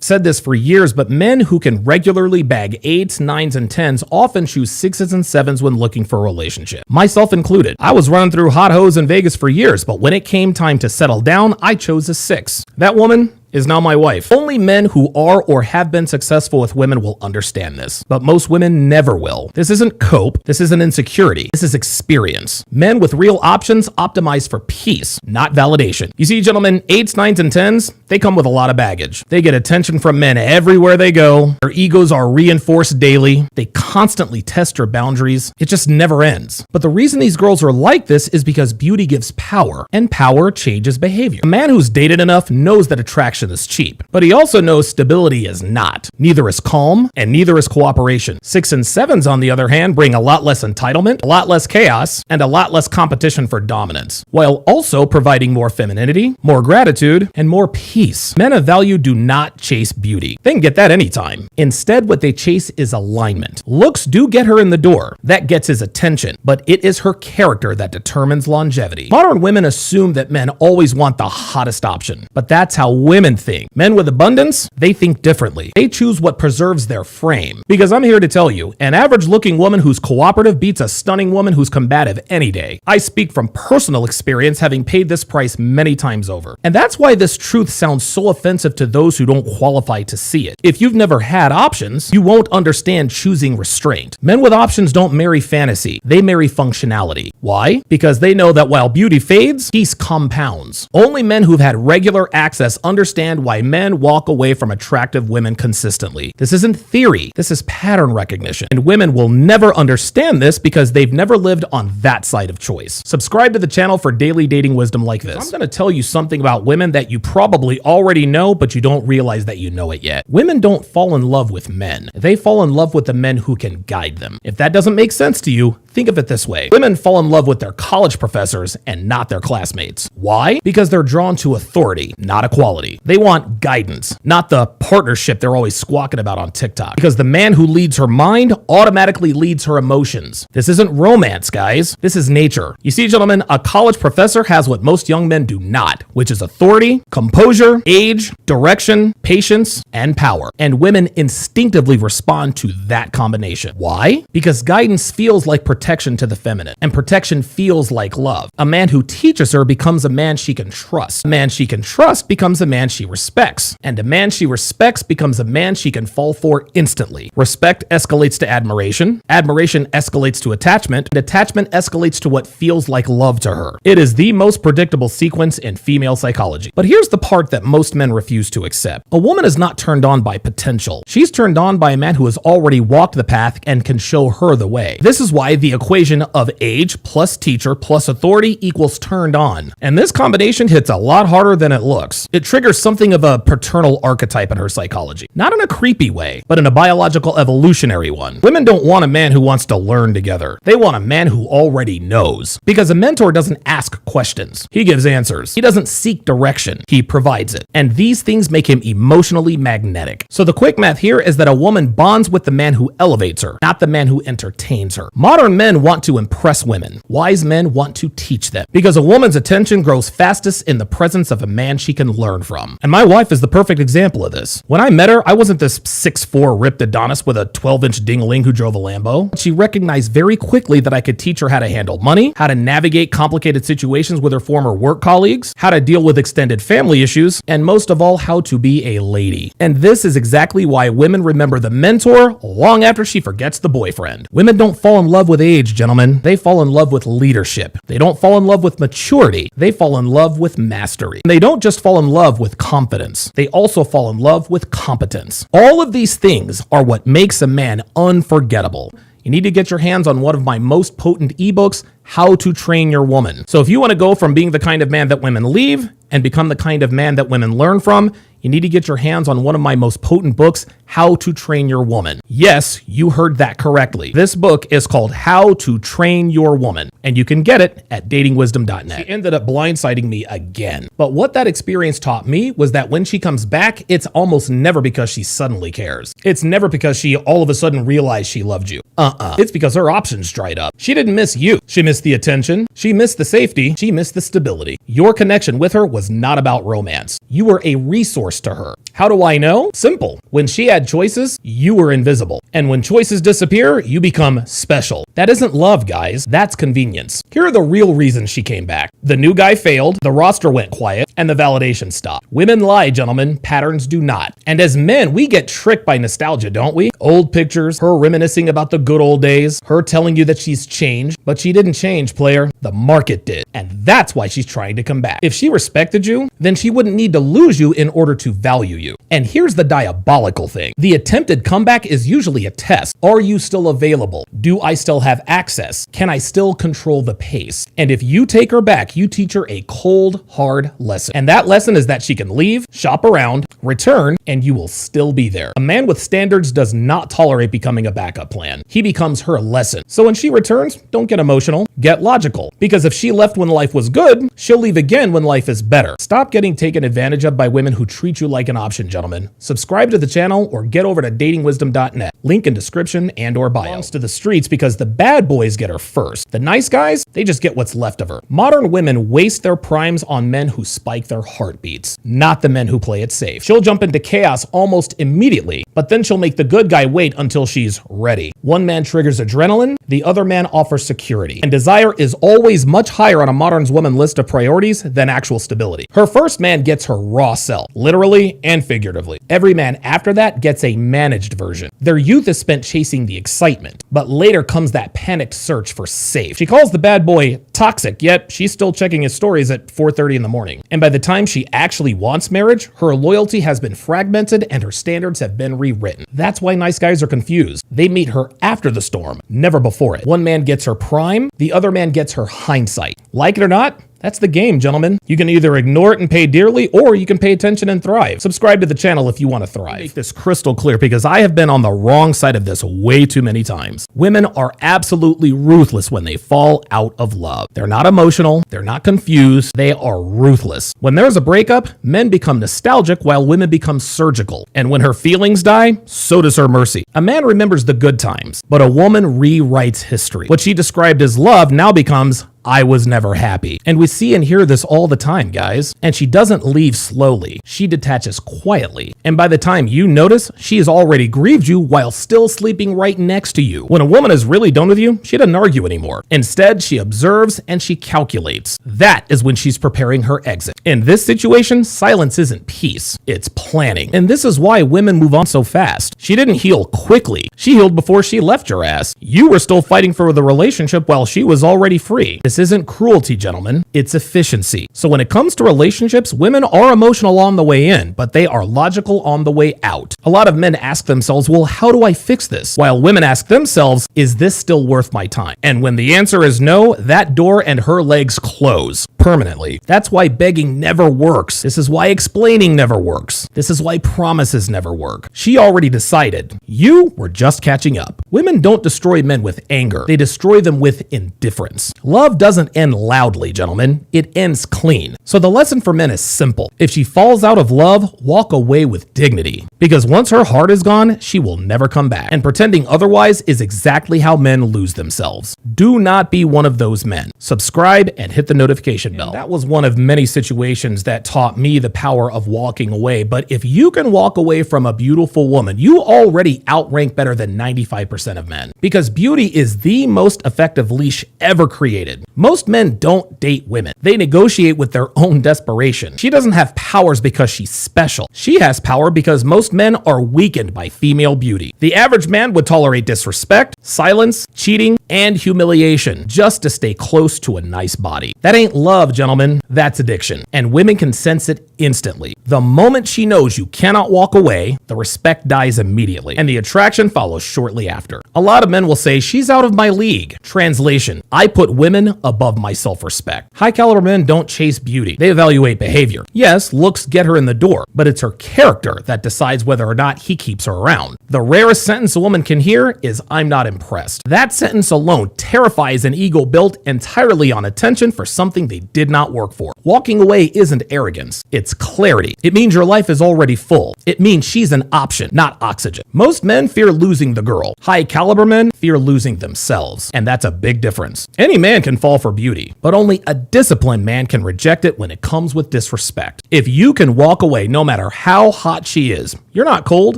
said this for years, but men who can regularly bag 8s, 9s, and 10s often choose 6s and 7s when looking for a relationship. Myself included. I was running through hot hoes in Vegas for years, but when it came time to settle down, I chose a 6. That woman is now my wife. Only men who are or have been successful with women will understand this, but most women never will. This isn't cope. This isn't insecurity. This is experience. Men with real options optimize for peace, not validation. You see, gentlemen, 8s, 9s, and 10s, they come with a lot of baggage. They get attention from men everywhere they go. Their egos are reinforced daily. They constantly test your boundaries. It just never ends. But the reason these girls are like this is because beauty gives power, and power changes behavior. A man who's dated enough knows that attraction is cheap, but he also knows stability is not. Neither is calm, and neither is cooperation. 6 and 7s, on the other hand, bring a lot less entitlement, a lot less chaos, and a lot less competition for dominance, while also providing more femininity, more gratitude, and more peace. Men of value do not chase beauty. They can get that anytime. Instead, what they chase is alignment. Looks do get her in the door. That gets his attention, but it is her character that determines longevity. Modern women assume that men always want the hottest option, but that's how women think. Men with abundance, they think differently. They choose what preserves their frame. Because I'm here to tell you, an average looking woman who's cooperative beats a stunning woman who's combative any day. I speak from personal experience, having paid this price many times over. And that's why this truth sounds so offensive to those who don't qualify to see it. If you've never had options, you won't understand choosing restraint. Men with options don't marry fantasy. They marry functionality. Why? Because they know that while beauty fades, peace compounds. Only men who've had regular access understand why men walk away from attractive women consistently. This isn't theory. This is pattern recognition. And women will never understand this because they've never lived on that side of choice. Subscribe to the channel for daily dating wisdom like this. I'm going to tell you something about women that you probably already know, but you don't realize that you know it yet. Women don't fall in love with men. They fall in love with the men who can guide them. If that doesn't make sense to you, think of it this way. Women fall in love with their college professors and not their classmates. Why? Because they're drawn to authority, not equality. They want guidance, not the partnership they're always squawking about on TikTok. Because the man who leads her mind automatically leads her emotions. This isn't romance, guys. This is nature. You see, gentlemen, a college professor has what most young men do not, which is authority, composure, age, direction, patience, and power. And women instinctively respond to that combination. Why? Because guidance feels like protection to the feminine, and protection feels like love. A man who teaches her becomes a man she can trust. A man she can trust becomes a man she respects. And a man she respects becomes a man she can fall for instantly. Respect escalates to admiration. Admiration escalates to attachment. And attachment escalates to what feels like love to her. It is the most predictable sequence in female psychology. But here's the part that most men refuse to accept. A woman is not turned on by potential. She's turned on by a man who has already walked the path and can show her the way. This is why the equation of age plus teacher plus authority equals turned on. And this combination hits a lot harder than it looks. It triggers something of a paternal archetype in her psychology. Not in a creepy way, but in a biological evolutionary one. Women don't want a man who wants to learn together. They want a man who already knows. Because a mentor doesn't ask questions. He gives answers. He doesn't seek direction. He provides it. And these things make him emotionally magnetic. So the quick math here is that a woman bonds with the man who elevates her, not the man who entertains her. Modern men want to impress women. Wise men want to teach them. Because a woman's attention grows fastest in the presence of a man she can learn from. And my wife is the perfect example of this. When I met her, I wasn't this 6'4" ripped Adonis with a 12-inch ding-a-ling who drove a Lambo. She recognized very quickly that I could teach her how to handle money, how to navigate complicated situations with her former work colleagues, how to deal with extended family issues, and most of all, how to be a lady. And this is exactly why women remember the mentor long after she forgets the boyfriend. Women don't fall in love with age, gentlemen. They fall in love with leadership. They don't fall in love with maturity. They fall in love with mastery. And they don't just fall in love with confidence. They also fall in love with competence. All of these things are what makes a man unforgettable. You need to get your hands on one of my most potent ebooks, How to Train Your Woman. So if you want to go from being the kind of man that women leave and become the kind of man that women learn from, you need to get your hands on one of my most potent books, How to Train Your Woman. Yes, you heard that correctly. This book is called How to Train Your Woman, and you can get it at datingwisdom.net. She ended up blindsiding me again. But what that experience taught me was that when she comes back, it's almost never because she suddenly cares. It's never because she all of a sudden realized she loved you. It's because her options dried up. She didn't miss you. She missed the attention. She missed the safety. She missed the stability. Your connection with her was not about romance. You were a resource to her. How do I know? Simple. When she had choices, you were invisible. And when choices disappear, you become special. That isn't love, guys. That's convenience. Here are the real reasons she came back. The new guy failed, the roster went quiet, and the validation stopped. Women lie, gentlemen. Patterns do not. And as men, we get tricked by nostalgia, don't we? Old pictures, her reminiscing about the good old days, her telling you that she's changed, but she didn't change, player. The market did. And that's why she's trying to come back. If she respected you, then she wouldn't need to lose you in order to value you. And here's the diabolical thing. The attempted comeback is usually a test. Are you still available? Do I still have access? Can I still control the pace? And if you take her back, you teach her a cold, hard lesson. And that lesson is that she can leave, shop around, return, and you will still be there. A man with standards does not tolerate becoming a backup plan. He becomes her lesson. So when she returns, don't get emotional, get logical. Because if she left when life was good, she'll leave again when life is better. Stop getting taken advantage of by women who treat you like an option, gentlemen. Subscribe to the channel or get over to datingwisdom.net. Link in description and or bio. Belongs to the streets because the bad boys get her first. The nice guys, they just get what's left of her. Modern women waste their primes on men who spike their heartbeats, not the men who play it safe. She'll jump into chaos almost immediately, but then she'll make the good guy wait until she's ready. One man triggers adrenaline, the other man offers security. And desire is always much higher on a modern woman's list of priorities than actual stability. Her first man gets her raw self, literally and figuratively. Every man after that gets a managed version. Their youth is spent chasing the excitement, but later comes that panicked search for safe. She calls the bad boy toxic, yet she's still checking his stories at 4:30 in the morning. And by the time she actually wants marriage, her loyalty has been fragmented and her standards have been rewritten. That's why nice guys are confused. They meet her after the storm, never before it. One man gets her prime, the other man gets her hindsight. Like it or not, that's the game, gentlemen. You can either ignore it and pay dearly, or you can pay attention and thrive. Subscribe to the channel if you want to thrive. Make this crystal clear because I have been on the wrong side of this way too many times. Women are absolutely ruthless when they fall out of love. They're not emotional. They're not confused. They are ruthless. When there's a breakup, men become nostalgic while women become surgical. And when her feelings die, so does her mercy. A man remembers the good times, but a woman rewrites history. What she described as love now becomes I was never happy. And we see and hear this all the time, guys. And she doesn't leave slowly. She detaches quietly. And by the time you notice, she has already grieved you while still sleeping right next to you. When a woman is really done with you, she doesn't argue anymore. Instead, she observes and she calculates. That is when she's preparing her exit. In this situation, silence isn't peace. It's planning. And this is why women move on so fast. She didn't heal quickly. She healed before she left your ass. You were still fighting for the relationship while she was already free. This isn't cruelty, gentlemen. It's efficiency. So when it comes to relationships, women are emotional on the way in, but they are logical on the way out. A lot of men ask themselves, well, how do I fix this? While women ask themselves, is this still worth my time? And when the answer is no, that door and her legs close permanently. That's why begging never works. This is why explaining never works. This is why promises never work. She already decided. You were just catching up. Women don't destroy men with anger. They destroy them with indifference. Love doesn't end loudly, gentlemen. It ends clean. So the lesson for men is simple. If she falls out of love, walk away with dignity. Because once her heart is gone, she will never come back. And pretending otherwise is exactly how men lose themselves. Do not be one of those men. Subscribe and hit the notification bell. That was one of many situations that taught me the power of walking away. But if you can walk away from a beautiful woman, you already outrank better than 95% of men. Because beauty is the most effective leash ever created. Most men don't date women. They negotiate with their own desperation. She doesn't have powers because she's special. She has power because most men are weakened by female beauty. The average man would tolerate disrespect, silence, cheating, and humiliation just to stay close to a nice body. That ain't love, gentlemen. That's addiction. And women can sense it instantly. The moment she knows you cannot walk away, the respect dies immediately, and the attraction follows shortly after. A lot of men will say, she's out of my league. Translation, I put women above my self-respect. High caliber men don't chase beauty. They evaluate behavior. Yes, looks get her in the door, but it's her character that decides whether or not he keeps her around. The rarest sentence a woman can hear is, "I'm not impressed." That sentence alone terrifies an ego built entirely on attention for something they did not work for. Walking away isn't arrogance. It's clarity. It means your life is already full. It means she's an option, not oxygen. Most men fear losing the girl. High caliber men fear losing themselves. And that's a big difference. Any man can fall for beauty, but only a disciplined man can reject it when it comes with disrespect. If you can walk away no matter how hot she is, you're not cold,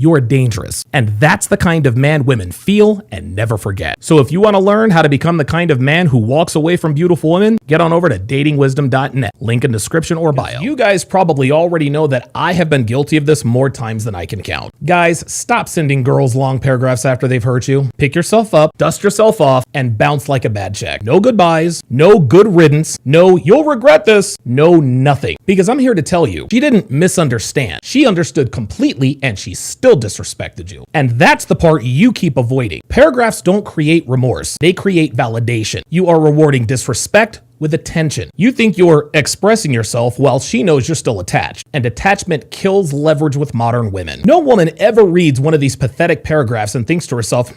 you're dangerous. And that's the kind of man women feel and never forget. So if you want to learn how to become the kind of man who walks away from beautiful women, get on over to datingwisdom.net. Link in description or bio. You guys probably already know that I have been guilty of this more times than I can count. Guys, stop sending girls long paragraphs after they've hurt you. Pick yourself up, dust yourself off, and bounce like a bad check. No goodbyes, no good riddance, no you'll regret this, no nothing. Because I'm here to tell you, she didn't misunderstand. She understood completely and she still disrespected you. And that's the part you keep avoiding. Paragraphs don't create remorse. They create validation. You are rewarding disrespect with attention. You think you're expressing yourself while she knows you're still attached. And attachment kills leverage with modern women. No woman ever reads one of these pathetic paragraphs and thinks to herself,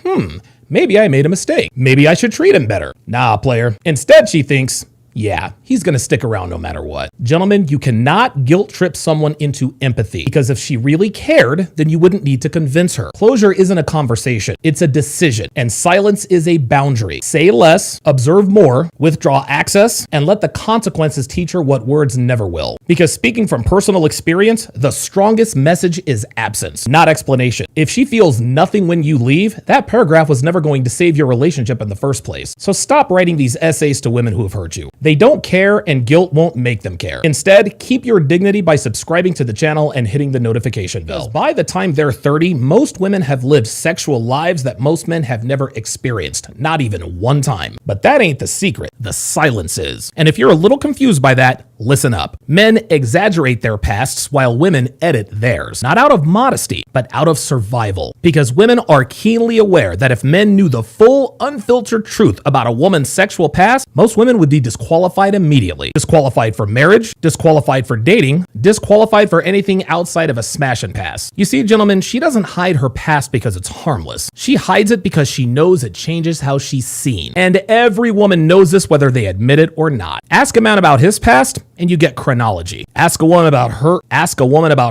maybe I made a mistake. Maybe I should treat him better. Nah, player. Instead, she thinks, yeah, he's gonna stick around no matter what. Gentlemen, you cannot guilt trip someone into empathy, because if she really cared, then you wouldn't need to convince her. Closure isn't a conversation, it's a decision, and silence is a boundary. Say less, observe more, withdraw access, and let the consequences teach her what words never will. Because speaking from personal experience, the strongest message is absence, not explanation. If she feels nothing when you leave, that paragraph was never going to save your relationship in the first place. So stop writing these essays to women who have hurt you. They don't care, and guilt won't make them care. Instead, keep your dignity by subscribing to the channel and hitting the notification bell. By the time they're 30, most women have lived sexual lives that most men have never experienced, not even one time. But that ain't the secret. The silence is. And if you're a little confused by that, listen up. Men exaggerate their pasts while women edit theirs. Not out of modesty, but out of survival. Because women are keenly aware that if men knew the full, unfiltered truth about a woman's sexual past, most women would be disqualified immediately. Disqualified for marriage, disqualified for dating, disqualified for anything outside of a smash and pass. You see, gentlemen, she doesn't hide her past because it's harmless. She hides it because she knows it changes how she's seen. And every woman knows this whether they admit it or not. Ask a man about his past, and you get chronology. Ask a woman about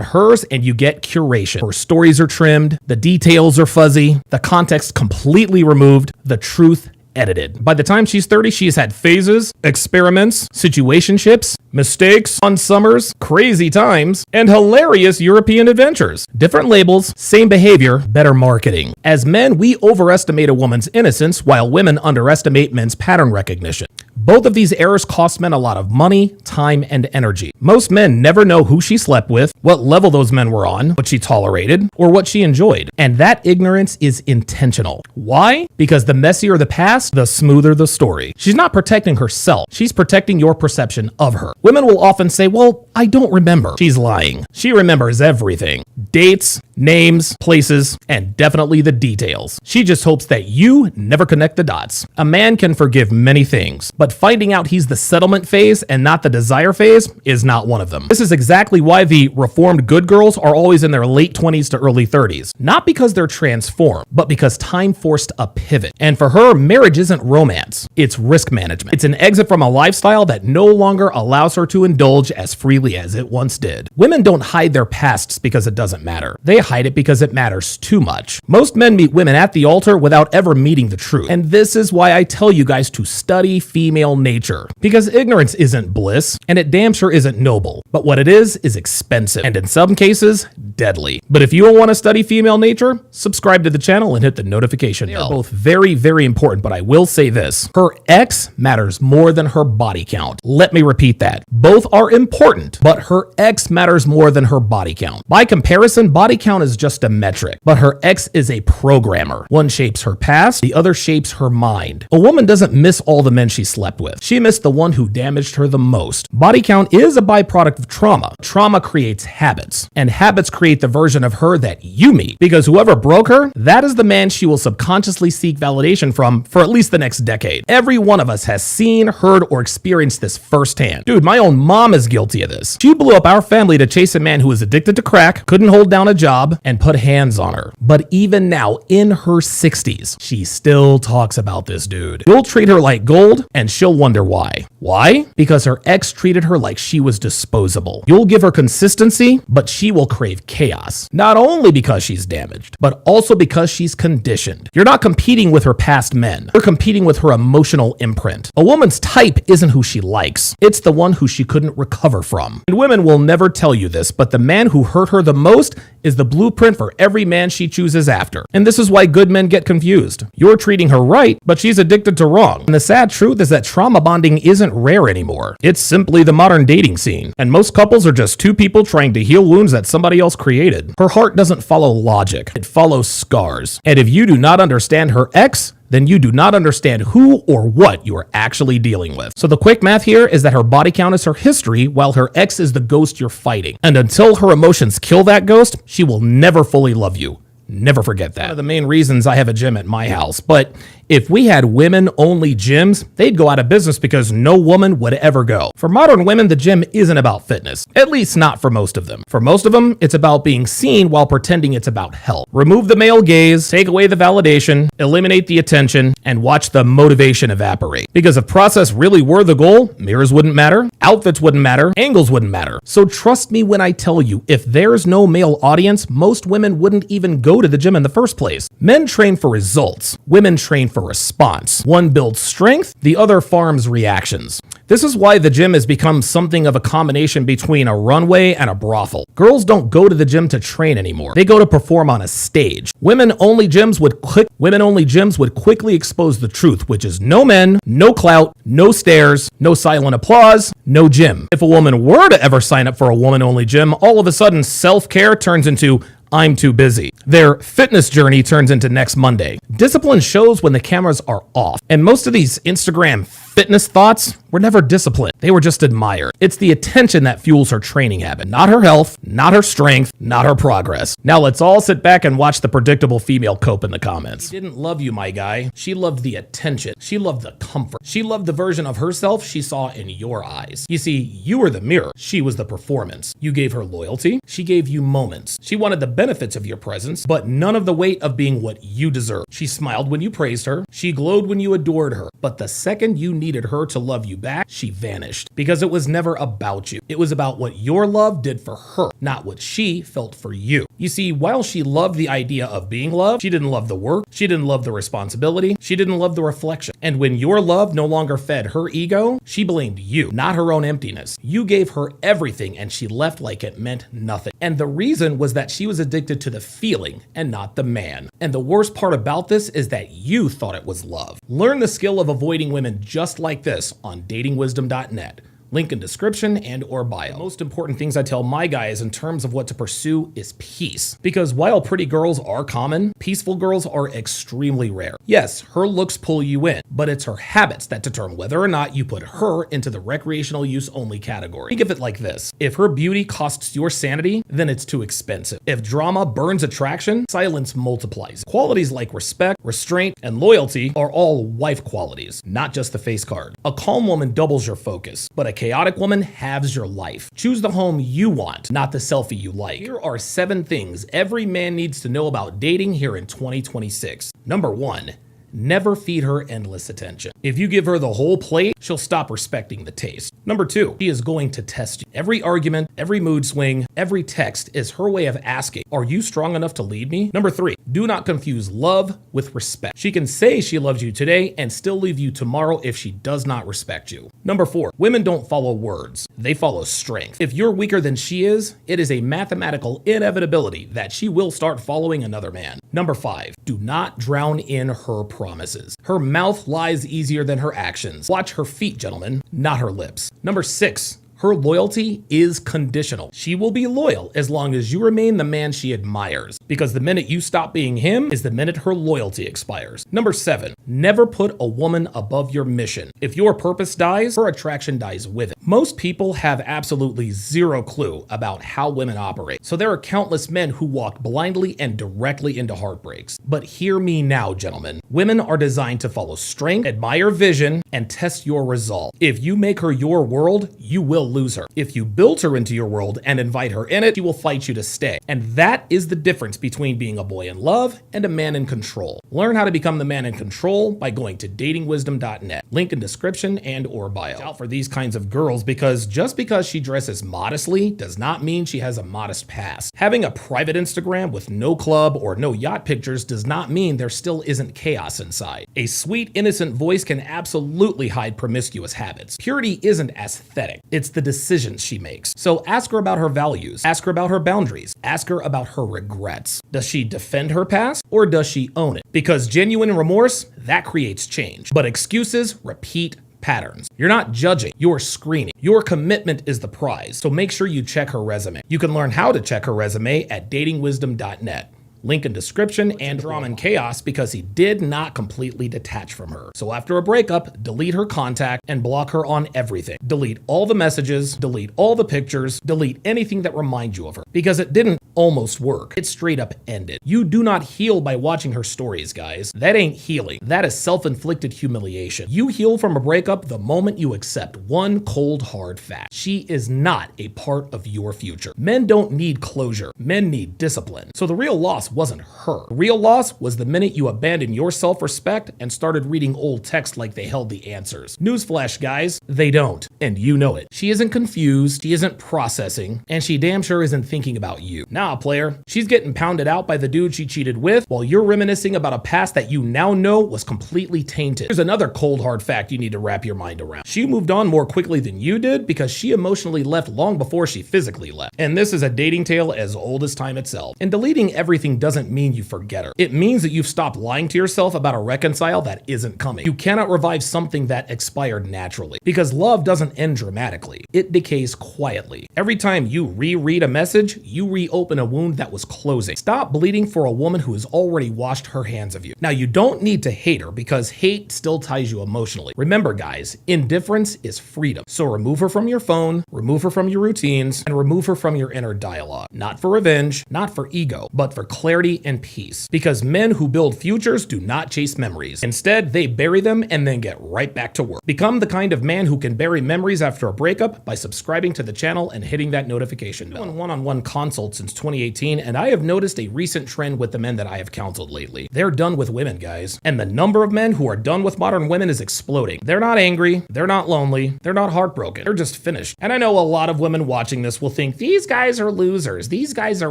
hers, and you get curation. Her stories are trimmed, the details are fuzzy, the context completely removed, the truth edited. By the time she's 30, she's had phases, experiments, situationships, mistakes, fun summers, crazy times, and hilarious European adventures. Different labels, same behavior, better marketing. As men, we overestimate a woman's innocence while women underestimate men's pattern recognition. Both of these errors cost men a lot of money, time, and energy. Most men never know who she slept with, what level those men were on, what she tolerated, or what she enjoyed. And that ignorance is intentional. Why? Because the messier the past, the smoother the story. She's not protecting herself. She's protecting your perception of her. Women will often say, well, I don't remember. She's lying. She remembers everything. Dates, names, places, and definitely the details. She just hopes that you never connect the dots. A man can forgive many things, but finding out he's the settlement phase and not the desire phase is not one of them. This is exactly why the reformed good girls are always in their late 20s to early 30s. Not because they're transformed, but because time forced a pivot. And for her, marriage isn't romance. It's risk management. It's an exit from a lifestyle that no longer allows her to indulge as freely as it once did. Women don't hide their pasts because it doesn't matter. They hide it because it matters too much. Most men meet women at the altar without ever meeting the truth. And this is why I tell you guys to study female nature. Because ignorance isn't bliss, and it damn sure isn't noble. But what it is expensive, and in some cases, deadly. But if you don't want to study female nature, subscribe to the channel and hit the notification bell. They are both very, very important, but I will say this. Her ex matters more than her body count. Let me repeat that. Both are important, but her ex matters more than her body count. By comparison, body count count is just a metric, but her ex is a programmer. One shapes her past, the other shapes her mind. A woman doesn't miss all the men she slept with. She missed the one who damaged her the most. Body count is a byproduct of trauma. Trauma creates habits, and habits create the version of her that you meet, because whoever broke her, that is the man she will subconsciously seek validation from for at least the next decade. Every one of us has seen, heard, or experienced this firsthand. Dude, my own mom is guilty of this. She blew up our family to chase a man who was addicted to crack, couldn't hold down a job, and put hands on her. But even now, in her 60s, she still talks about this dude. You'll treat her like gold, and she'll wonder why. Why? Because her ex treated her like she was disposable. You'll give her consistency, but she will crave chaos. Not only because she's damaged, but also because she's conditioned. You're not competing with her past men. You're competing with her emotional imprint. A woman's type isn't who she likes. It's the one who she couldn't recover from. And women will never tell you this, but the man who hurt her the most is the blueprint for every man she chooses after. And this is why good men get confused. You're treating her right, but she's addicted to wrong. And the sad truth is that trauma bonding isn't rare anymore. It's simply the modern dating scene. And most couples are just two people trying to heal wounds that somebody else created. Her heart doesn't follow logic. It follows scars. And if you do not understand her ex, then you do not understand who or what you are actually dealing with. So the quick math here is that her body count is her history, while her ex is the ghost you're fighting. And until her emotions kill that ghost, she will never fully love you. Never forget that. One of the main reasons I have a gym at my house, but if we had women-only gyms, they'd go out of business because no woman would ever go. For modern women, the gym isn't about fitness, at least not for most of them. For most of them, it's about being seen while pretending it's about health. Remove the male gaze, take away the validation, eliminate the attention, and watch the motivation evaporate. Because if process really were the goal, mirrors wouldn't matter, outfits wouldn't matter, angles wouldn't matter. So trust me when I tell you, if there's no male audience, most women wouldn't even go to the gym in the first place. Men train for results. Women train for response. One builds strength, the other farms reactions. This is why the gym has become something of a combination between a runway and a brothel. Girls don't go to the gym to train anymore. They go to perform on a stage. Women-only gyms would quickly expose the truth, which is no men, no clout, no stares, no silent applause, no gym. If a woman were to ever sign up for a woman-only gym, all of a sudden self-care turns into I'm too busy. Their fitness journey turns into next Monday. Discipline shows when the cameras are off. And most of these Instagram fitness thoughts were never disciplined. They were just admired. It's the attention that fuels her training habit, not her health, not her strength, not her progress. Now let's all sit back and watch the predictable female cope in the comments. She didn't love you, my guy. She loved the attention. She loved the comfort. She loved the version of herself she saw in your eyes. You see, you were the mirror. She was the performance. You gave her loyalty. She gave you moments. She wanted the benefits of your presence, but none of the weight of being what you deserve. She smiled when you praised her. She glowed when you adored her. But the second you needed her to love you back, she vanished. Because it was never about you. It was about what your love did for her, not what she felt for you. You see, while she loved the idea of being loved, she didn't love the work. She didn't love the responsibility. She didn't love the reflection. And when your love no longer fed her ego, she blamed you, not her own emptiness. You gave her everything and she left like it meant nothing. And the reason was that she was addicted to the feeling and not the man. And the worst part about this is that you thought it was love. Learn the skill of avoiding women just like this on datingwisdom.net. Link in description and or bio. The most important things I tell my guys in terms of what to pursue is peace. Because while pretty girls are common, peaceful girls are extremely rare. Yes, her looks pull you in, but it's her habits that determine whether or not you put her into the recreational use only category. Think of it like this. If her beauty costs your sanity, then it's too expensive. If drama burns attraction, silence multiplies. Qualities like respect, restraint, and loyalty are all wife qualities, not just the face card. A calm woman doubles your focus, but a chaotic woman halves your life. Choose the home you want, not the selfie you like. Here are 7 things every man needs to know about dating here in 2026. Number 1. Never feed her endless attention. If you give her the whole plate, she'll stop respecting the taste. Number 2, she is going to test you. Every argument, every mood swing, every text is her way of asking, are you strong enough to lead me? Number 3, do not confuse love with respect. She can say she loves you today and still leave you tomorrow if she does not respect you. Number 4, women don't follow words. They follow strength. If you're weaker than she is, it is a mathematical inevitability that she will start following another man. Number 5, do not drown in her promises. Her mouth lies easier than her actions. Watch her feet, gentlemen, not her lips. Number 6, her loyalty is conditional. She will be loyal as long as you remain the man she admires. because the minute you stop being him is the minute her loyalty expires. Number 7, never put a woman above your mission. If your purpose dies, her attraction dies with it. Most people have absolutely zero clue about how women operate, so there are countless men who walk blindly and directly into heartbreaks. But hear me now, gentlemen. Women are designed to follow strength, admire vision, and test your resolve. If you make her your world, you will lose her. If you build her into your world and invite her in it, she will fight you to stay. And that is the difference between being a boy in love and a man in control. Learn how to become the man in control by going to datingwisdom.net. Link in description and or bio. Watch out for these kinds of girls, because just because she dresses modestly does not mean she has a modest past. Having a private Instagram with no club or no yacht pictures does not mean there still isn't chaos inside. A sweet, innocent voice can absolutely hide promiscuous habits. Purity isn't aesthetic, it's the decisions she makes. So ask her about her values, ask her about her boundaries, ask her about her regrets. Does she defend her past or does she own it? Because genuine remorse, that creates change. But excuses repeat patterns. You're not judging, you're screening. Your commitment is the prize, so make sure you check her resume. You can learn how to check her resume at datingwisdom.net. Link in description, and drama and chaos because he did not completely detach from her. So after a breakup, delete her contact and block her on everything. Delete all the messages, delete all the pictures, delete anything that reminds you of her. Because it didn't almost work. It straight up ended. You do not heal by watching her stories, guys. That ain't healing. That is self-inflicted humiliation. You heal from a breakup the moment you accept one cold, hard fact. She is not a part of your future. Men don't need closure. Men need discipline. So the real loss wasn't her. The real loss was the minute you abandoned your self-respect and started reading old text like they held the answers. Newsflash, guys, they don't. And you know it. She isn't confused, she isn't processing, and she damn sure isn't thinking about you. Nah, player, she's getting pounded out by the dude she cheated with while you're reminiscing about a past that you now know was completely tainted. Here's another cold hard fact you need to wrap your mind around. She moved on more quickly than you did because she emotionally left long before she physically left. And this is a dating tale as old as time itself. And deleting everything doesn't mean you forget her. It means that you've stopped lying to yourself about a reconcile that isn't coming. You cannot revive something that expired naturally, because love doesn't end dramatically. It decays quietly. Every time you reread a message, you reopen a wound that was closing. Stop bleeding for a woman who has already washed her hands of you. Now, you don't need to hate her because hate still ties you emotionally. Remember, guys, indifference is freedom. So remove her from your phone, remove her from your routines, and remove her from your inner dialogue. Not for revenge, not for ego, but for clarity and peace. Because men who build futures do not chase memories. Instead, they bury them and then get right back to work. Become the kind of man who can bury memories after a breakup by subscribing to the channel and hitting that notification bell. I've done one-on-one consults since 2018, and I have noticed a recent trend with the men that I have counseled lately. They're done with women, guys. And the number of men who are done with modern women is exploding. They're not angry, they're not lonely, they're not heartbroken, they're just finished. And I know a lot of women watching this will think, these guys are losers, these guys are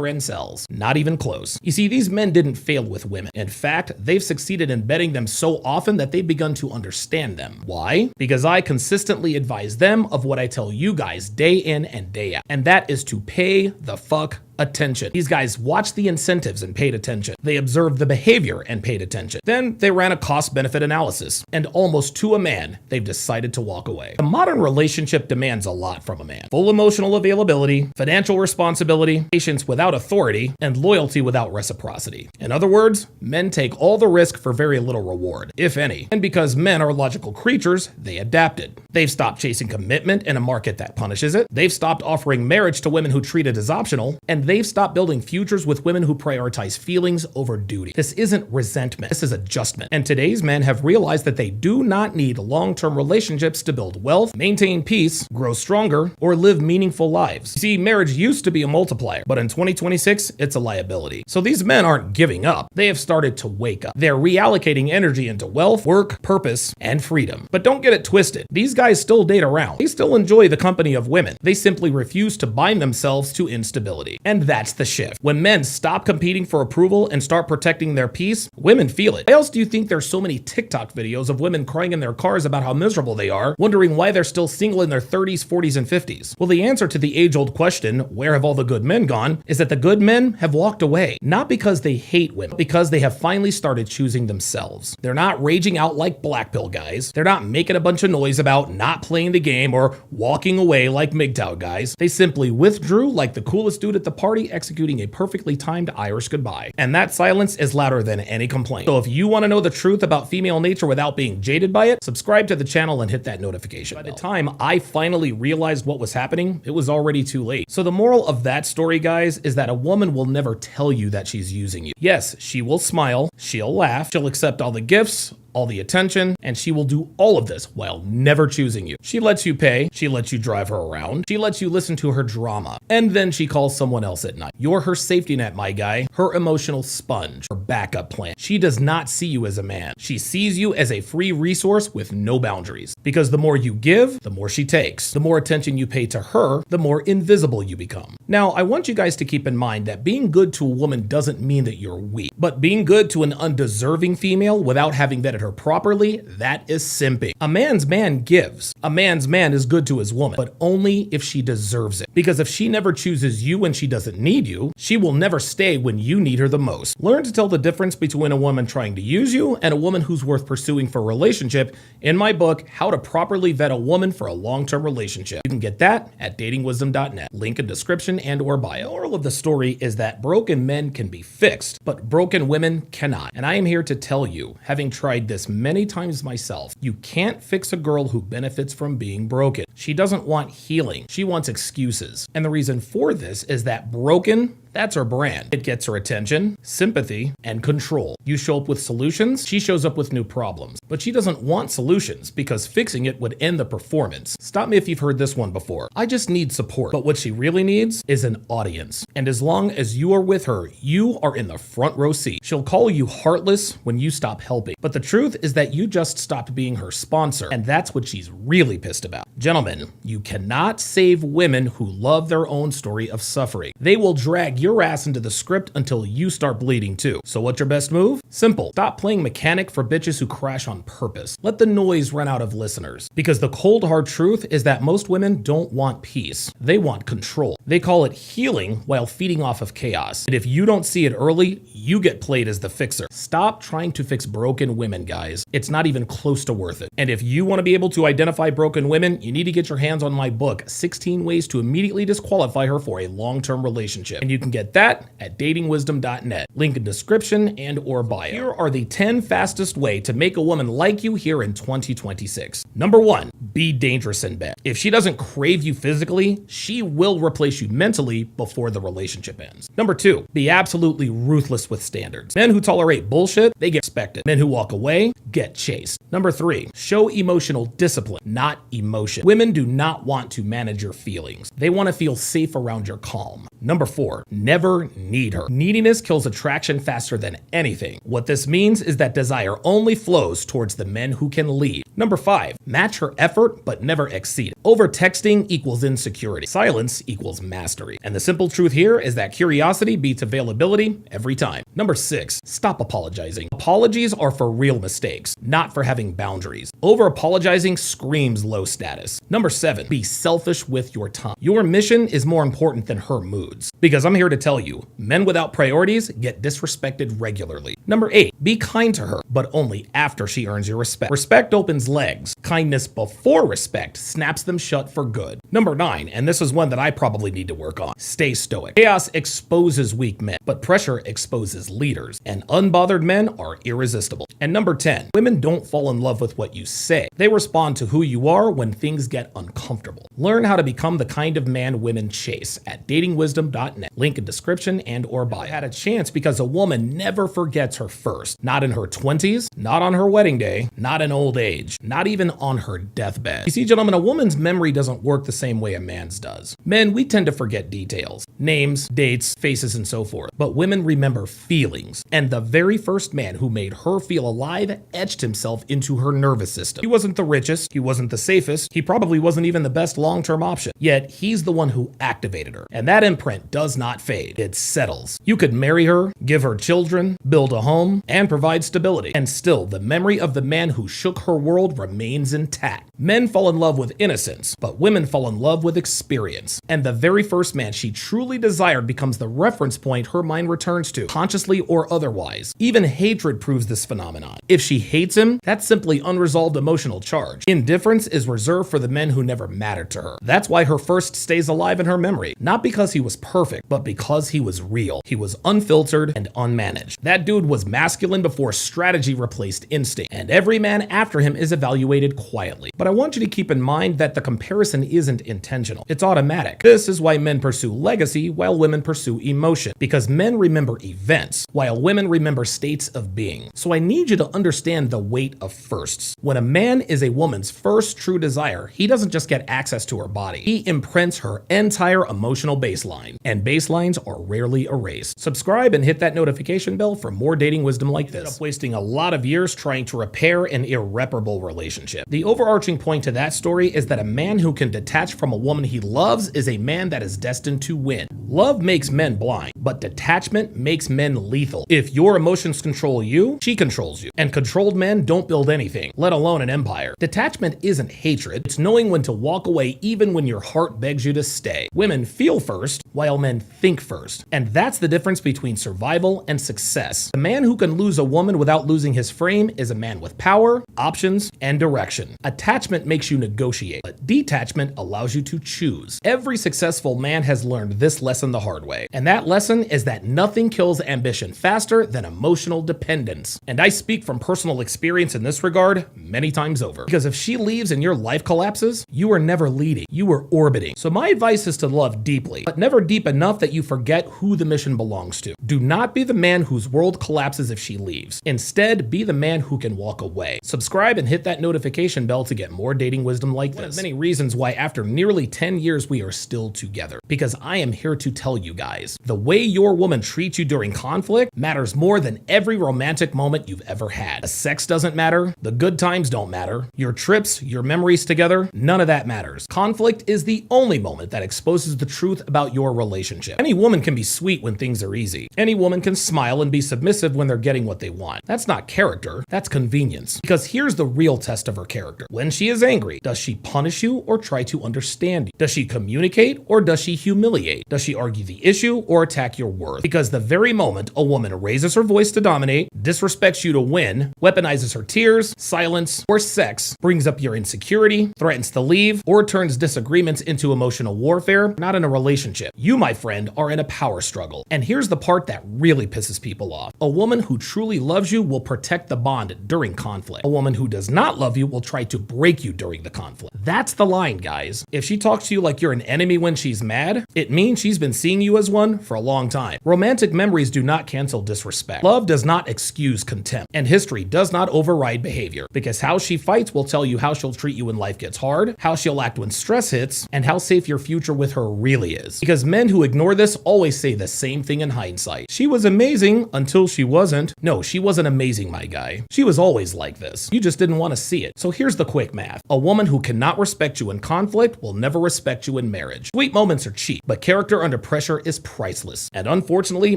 incels. Not even close. You see, these men didn't fail with women. In fact, they've succeeded in betting them so often that they've begun to understand them. Why? Because I consistently advise them of what I tell you guys day in and day out. And that is to pay the fuck attention. These guys watched the incentives and paid attention. They observed the behavior and paid attention. Then they ran a cost-benefit analysis, and almost to a man, they've decided to walk away. The modern relationship demands a lot from a man. Full emotional availability, financial responsibility, patience without authority, and loyalty without reciprocity. In other words, men take all the risk for very little reward, if any. And because men are logical creatures, they adapted. They've stopped chasing commitment in a market that punishes it. They've stopped offering marriage to women who treat it as optional, and they've stopped building futures with women who prioritize feelings over duty. This isn't resentment, this is adjustment. And today's men have realized that they do not need long-term relationships to build wealth, maintain peace, grow stronger, or live meaningful lives. You see, marriage used to be a multiplier, but in 2026, it's a liability. So these men aren't giving up. They have started to wake up. They're reallocating energy into wealth, work, purpose, and freedom. But don't get it twisted. These guys still date around. They still enjoy the company of women. They simply refuse to bind themselves to instability. And that's the shift. When men stop competing for approval and start protecting their peace, women feel it. Why else do you think there's so many TikTok videos of women crying in their cars about how miserable they are, wondering why they're still single in their 30s, 40s, and 50s? Well, the answer to the age-old question, where have all the good men gone, is that the good men have walked away. Not because they hate women, but because they have finally started choosing themselves. They're not raging out like black pill guys. They're not making a bunch of noise about not playing the game or walking away like MGTOW guys. They simply withdrew like the coolest dude at the party party executing a perfectly timed Irish goodbye. And that silence is louder than any complaint. So if you want to know the truth about female nature without being jaded by it, subscribe to the channel and hit that notification bell. By the time I finally realized what was happening, it was already too late. So the moral of that story, guys, is that a woman will never tell you that she's using you. Yes, she will smile, she'll laugh, she'll accept all the gifts, all the attention, and she will do all of this while never choosing you. She lets you pay, she lets you drive her around, she lets you listen to her drama, and then she calls someone else at night. You're her safety net, my guy, her emotional sponge, her backup plan. She does not see you as a man. She sees you as a free resource with no boundaries. Because the more you give, the more she takes. The more attention you pay to her, the more invisible you become. Now, I want you guys to keep in mind that being good to a woman doesn't mean that you're weak, but being good to an undeserving female without having vetted her properly, that is simping. A man's man gives. A man's man is good to his woman, but only if she deserves it. Because if she never chooses you when she doesn't need you, she will never stay when you need her the most. Learn to tell the difference between a woman trying to use you and a woman who's worth pursuing for a relationship in my book, How to Properly Vet a Woman for a Long-Term Relationship. You can get that at datingwisdom.net. Link in description and or bio. The moral of the story is that broken men can be fixed, but broken women cannot. And I am here to tell you, having tried this many times myself, you can't fix a girl who benefits from being broken. She doesn't want healing. She wants excuses. And the reason for this is that broken, that's her brand. It gets her attention, sympathy, and control. You show up with solutions, she shows up with new problems. But she doesn't want solutions because fixing it would end the performance. Stop me if you've heard this one before. I just need support. But what she really needs is an audience. And as long as you are with her, you are in the front row seat. She'll call you heartless when you stop helping. But the truth is that you just stopped being her sponsor. And that's what she's really pissed about. Gentlemen, you cannot save women who love their own story of suffering. They will drag your ass into the script until you start bleeding too. So what's your best move? Simple. Stop playing mechanic for bitches who crash on purpose. Let the noise run out of listeners. Because the cold hard truth is that most women don't want peace. They want control. They call it healing while feeding off of chaos. And if you don't see it early, you get played as the fixer. Stop trying to fix broken women, guys. It's not even close to worth it. And if you want to be able to identify broken women, you need to get your hands on my book, 16 Ways to Immediately Disqualify Her for a Long-Term Relationship. And you can get that at datingwisdom.net. Link in description and or bio. Here are the 10 fastest way to make a woman like you here in 2026. Number 1, be dangerous in bed. If she doesn't crave you physically, she will replace you mentally before the relationship ends. Number 2, be absolutely ruthless with standards. Men who tolerate bullshit, they get respected. Men who walk away, get chased. Number 3, show emotional discipline, not emotion. Women do not want to manage your feelings. They want to feel safe around your calm. Number 4, never need her. Neediness kills attraction faster than anything. What this means is that desire only flows towards the men who can lead. Number 5, match her effort but never exceed it. Over texting equals insecurity. Silence equals mastery. And the simple truth here is that curiosity beats availability every time. Number 6, stop apologizing. Apologies are for real mistakes, not for having boundaries. Over apologizing screams low status. Number 7, be selfish with your time. Your mission is more important than her moods. Because I'm here to tell you, men without priorities get disrespected regularly. Number 8, be kind to her, but only after she earns your respect. Respect opens legs. Kindness before respect snaps them shut for good. Number 9, and this is one that I probably need to work on, stay stoic. Chaos exposes weak men, but pressure exposes leaders, and unbothered men are irresistible. And number 10, women don't fall in love with what you say. They respond to who you are when things get uncomfortable. Learn how to become the kind of man women chase at datingwisdom.net. Link in description and or bio. I had a chance because a woman never forgets her first. Not in her 20s, not on her wedding day, not in old age, not even on her deathbed. You see, gentlemen, a woman's memory doesn't work the same way a man's does. Men, we tend to forget details, names, dates, faces, and so forth. But women remember feelings. And the very first man who made her feel alive etched himself into her nervous system. He wasn't the richest, he wasn't the safest, he probably wasn't even the best long-term option. Yet he's the one who activated her. And that imprint does not fade. It settles. You could marry her, give her children, build a home, and provide stability. And still, the memory of the man who shook her world remains intact. Men fall in love with innocence, but women fall in love with experience. And the very first man she truly desired becomes the reference point her mind returns to, consciously or otherwise. Even hatred proves this phenomenon. If she hates him, that's simply unresolved unresolved emotional charge. Indifference is reserved for the men who never mattered to her. That's why her first stays alive in her memory. Not because he was perfect, but because he was real. He was unfiltered and unmanaged. That dude was masculine before strategy replaced instinct, and every man after him is evaluated quietly. But I want you to keep in mind that the comparison isn't intentional. It's automatic. This is why men pursue legacy while women pursue emotion, because men remember events while women remember states of being. So I need you to understand the weight of firsts. When a man is a woman's first true desire, he doesn't just get access to her body. He imprints her entire emotional baseline, and baselines are rarely erased. Subscribe and hit that notification bell for more dating wisdom like this. Ended up wasting a lot of years trying to repair an irreparable relationship. The overarching point to that story is that a man who can detach from a woman he loves is a man that is destined to win. Love makes men blind, but detachment makes men lethal. If your emotions control you, she controls you. And controlled men don't build anything, let alone an empire. Detachment isn't hatred, it's knowing when to walk away even when your heart begs you to stay. Women feel first, while men think first. And that's the difference between survival and success. A man who can lose a woman without losing his frame is a man with power, options, and direction. Attachment makes you negotiate, but detachment allows you to choose. Every successful man has learned this lesson the hard way. And that lesson is that nothing kills ambition faster than emotional dependence. And I speak from personal experience in this regard many times over. Because if she leaves and your life collapses, you are never leading, you are orbiting. So my advice is to love deeply, but never deep enough that you forget who the mission belongs to. Do not be the man whose world collapses if she leaves. Instead, be the man who can walk away. Subscribe and hit that notification bell to get more dating wisdom like this. One of many reasons why after nearly 10 years we are still together. Because I am here to tell you guys, the way your woman treats you during conflict matters more than every romantic moment you've ever had. The sex doesn't matter, the good times don't matter, your trips, your memories together, none of that matters. Conflict is the only moment that exposes the truth about your relationship. Any woman can be sweet when things are easy. Any woman can smile and be submissive when they're getting what they want. That's not character, that's convenience. Because here's the real test of her character. When she is angry, does she punish you or try to understand you? Does she communicate or does she humiliate? Does she argue the issue or attack your worth? Because the very moment a woman raises her voice to dominate, disrespects you to win, weaponizes her tears, silence, or sex, brings up your insecurity, threatens to leave, or turns disagreements into emotional warfare, not in a relationship. You, my friend, are in a power struggle. And here's the part that really pisses people off. A woman who truly loves you will protect the bond during conflict. A woman who does not love you will try to break you during the conflict. That's the line, guys. If she talks to you like you're an enemy when she's mad, it means she's been seeing you as one for a long time. Romantic memories do not cancel disrespect. Love does not excuse contempt. And history does not override behavior. Because how she fights will tell you how she'll treat you when life gets hard, how she'll act when stress hits, and how safe your future with her really is. Because men who ignore this always say the same thing in hindsight. She was amazing until she wasn't. No, she wasn't amazing, my guy. She was always like this. You just didn't want to see it. So here's the quick math. A woman who cannot respect you in conflict will never respect you in marriage. Sweet moments are cheap, but character under pressure is priceless. And unfortunately,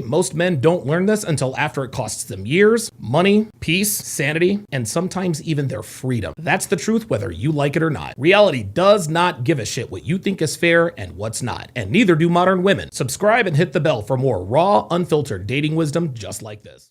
most men don't learn this until after it costs them years, money, peace, sanity, and sometimes even their freedom. That's the truth whether you like it or not. Reality does not give a shit what you think is fair and what's not. And neither do modern women. Subscribe and hit the bell for more raw, unfiltered dating wisdom just like this.